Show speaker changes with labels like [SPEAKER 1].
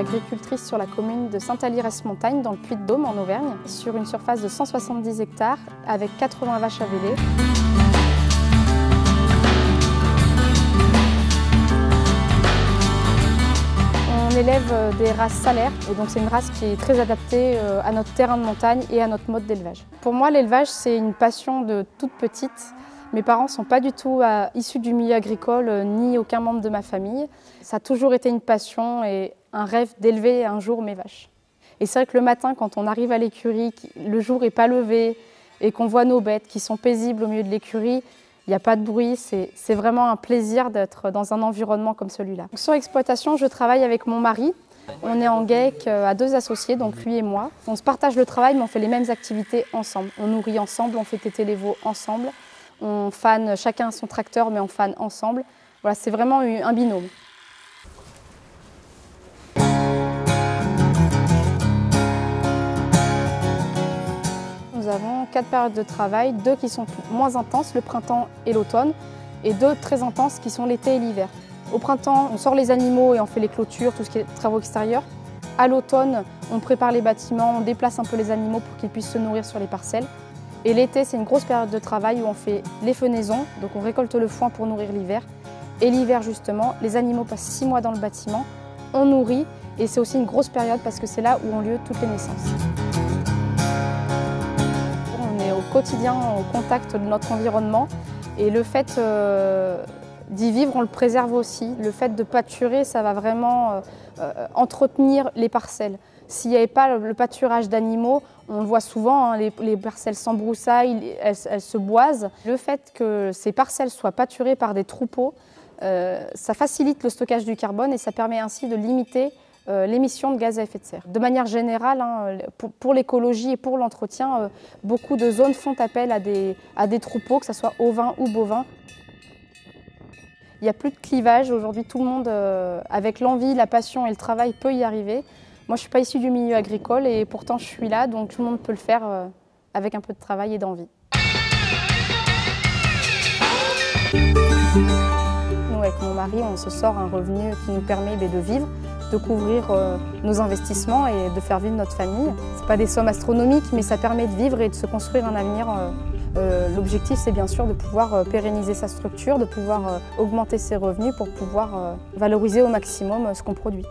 [SPEAKER 1] agricultrice sur la commune de Saint-Alirès-Montagne dans le Puy-de-Dôme en Auvergne, sur une surface de 170 hectares avec 80 vaches à véler. On élève des races salaires et donc c'est une race qui est très adaptée à notre terrain de montagne et à notre mode d'élevage. Pour moi, l'élevage, c'est une passion de toute petite. Mes parents ne sont pas du tout issus du milieu agricole, ni aucun membre de ma famille. Ça a toujours été une passion et un rêve d'élever un jour mes vaches. Et c'est vrai que le matin, quand on arrive à l'écurie, le jour n'est pas levé et qu'on voit nos bêtes qui sont paisibles au milieu de l'écurie, il n'y a pas de bruit, c'est vraiment un plaisir d'être dans un environnement comme celui-là. Sur l'exploitation, je travaille avec mon mari. On est en GEC à 2 associés, donc lui et moi. On se partage le travail, mais on fait les mêmes activités ensemble. On nourrit ensemble, on fait téter les veaux ensemble. On fane chacun son tracteur, mais on fane ensemble. Voilà, c'est vraiment un binôme. Nous avons 4 périodes de travail, 2 qui sont moins intenses, le printemps et l'automne, et 2 très intenses qui sont l'été et l'hiver. Au printemps, on sort les animaux et on fait les clôtures, tout ce qui est travaux extérieurs. À l'automne, on prépare les bâtiments, on déplace un peu les animaux pour qu'ils puissent se nourrir sur les parcelles. Et l'été, c'est une grosse période de travail où on fait les fenaisons, donc on récolte le foin pour nourrir l'hiver. Et l'hiver, justement, les animaux passent 6 mois dans le bâtiment, on nourrit, et c'est aussi une grosse période parce que c'est là où ont lieu toutes les naissances. On est au quotidien au contact de notre environnement, et le fait d'y vivre, on le préserve aussi. Le fait de pâturer, ça va vraiment entretenir les parcelles. S'il n'y avait pas le pâturage d'animaux, on le voit souvent, hein, les parcelles s'embroussaillent, elles se boisent. Le fait que ces parcelles soient pâturées par des troupeaux, ça facilite le stockage du carbone et ça permet ainsi de limiter l'émission de gaz à effet de serre. De manière générale, hein, pour l'écologie et pour l'entretien, beaucoup de zones font appel à des troupeaux, que ce soit ovins ou bovins. Il n'y a plus de clivage. Aujourd'hui, tout le monde, avec l'envie, la passion et le travail, peut y arriver. Moi, je ne suis pas issue du milieu agricole et pourtant je suis là, donc tout le monde peut le faire avec un peu de travail et d'envie. Nous, avec mon mari, on se sort un revenu qui nous permet de vivre, de couvrir nos investissements et de faire vivre notre famille. Ce n'est pas des sommes astronomiques, mais ça permet de vivre et de se construire un avenir. L'objectif, c'est bien sûr de pouvoir pérenniser sa structure, de pouvoir augmenter ses revenus pour pouvoir valoriser au maximum ce qu'on produit.